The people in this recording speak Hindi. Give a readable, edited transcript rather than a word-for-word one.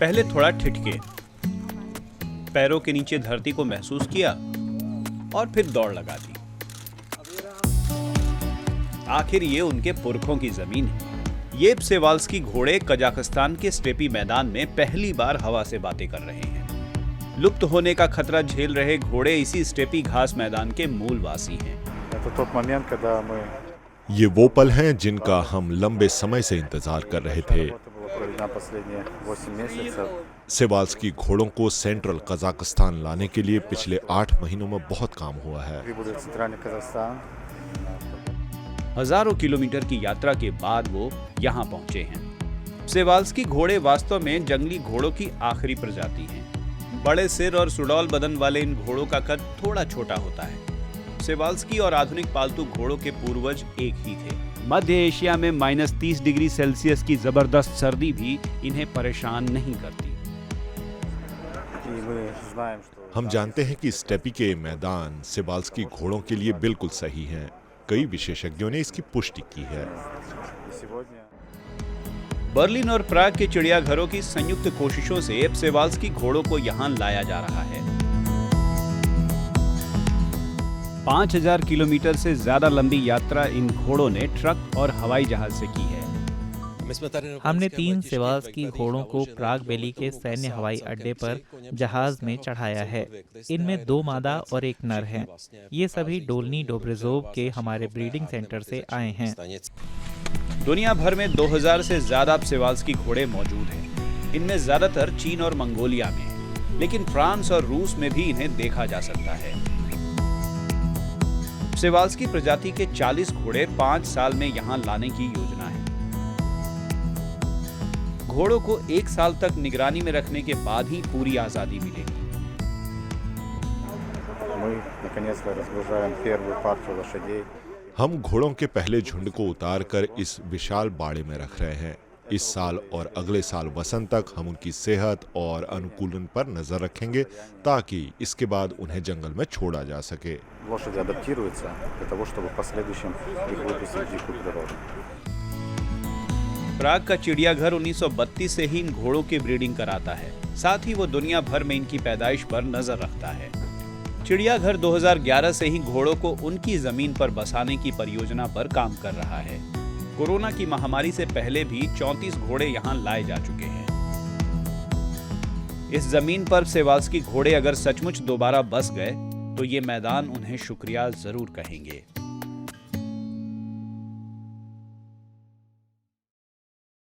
पहले थोड़ा ठिठके, पैरों के नीचे धरती को महसूस किया और फिर दौड़ लगा दी। आखिर ये उनके पुरखों की जमीन है। ये प्सेवाल्स्की घोड़े कजाकिस्तान के स्टेपी मैदान में पहली बार हवा से बातें कर रहे हैं। लुप्त होने का खतरा झेल रहे घोड़े इसी स्टेपी घास मैदान के मूलवासी हैं। ये वो पल हैं जिनका हम लंबे समय से इंतजार कर रहे थे। प्सेवाल्स्की घोड़ों को सेंट्रल कजाकिस्तान लाने के लिए पिछले 8 महीनों में बहुत काम हुआ है। हजारों किलोमीटर की यात्रा के बाद वो यहाँ पहुंचे हैं। प्सेवाल्स्की घोड़े वास्तव में जंगली घोड़ों की आखिरी प्रजाति हैं। बड़े सिर और सुडौल बदन वाले इन घोड़ों का कद थोड़ा छोटा होता है। प्सेवाल्स्की और आधुनिक पालतू घोड़ों के पूर्वज एक ही थे। मध्य एशिया में -30 डिग्री सेल्सियस की जबरदस्त सर्दी भी इन्हें परेशान नहीं करती। हम जानते हैं कि स्टेपी के मैदान प्सेवाल्स्की घोड़ों के लिए बिल्कुल सही हैं। कई विशेषज्ञों ने इसकी पुष्टि की है। बर्लिन और प्राग के चिड़ियाघरों की संयुक्त कोशिशों से प्सेवाल्स्की घोड़ों को यहाँ लाया जा रहा है। 5000 किलोमीटर से ज्यादा लंबी यात्रा इन घोड़ों ने ट्रक और हवाई जहाज से की है। हमने 3 प्सेवाल्स्की घोड़ों को प्राग वैली के सैन्य हवाई अड्डे पर जहाज में चढ़ाया है। इनमें 2 मादा और 1 नर हैं। ये सभी डोल्नी डोब्रेजोव के हमारे ब्रीडिंग सेंटर से आए हैं। दुनिया भर में 2000 से ज्यादा प्सेवाल्स्की घोड़े मौजूद हैं। इनमें ज्यादातर चीन और मंगोलिया में, लेकिन फ्रांस और रूस में भी इन्हें देखा जा सकता है। प्सेवाल्स्की प्रजाति के 40 घोड़े 5 साल में यहाँ लाने की योजना है। घोड़ों को 1 साल तक निगरानी में रखने के बाद ही पूरी आजादी मिलेगी। हम घोड़ों के पहले झुंड को उतारकर इस विशाल बाड़े में रख रहे हैं। इस साल और अगले साल वसंत तक हम उनकी सेहत और अनुकूलन पर नजर रखेंगे ताकि इसके बाद उन्हें जंगल में छोड़ा जा सके। प्राग का चिड़ियाघर 1932 से ही इन घोड़ों की ब्रीडिंग कराता है। साथ ही वो दुनिया भर में इनकी पैदाइश पर नजर रखता है। चिड़ियाघर 2011 से ही घोड़ों को उनकी जमीन पर बसाने की परियोजना पर काम कर रहा है। कोरोना की महामारी से पहले भी 34 घोड़े यहाँ लाए जा चुके हैं। इस जमीन पर प्सेवाल्स्की घोड़े अगर सचमुच दोबारा बस गए तो ये मैदान उन्हें शुक्रिया जरूर कहेंगे।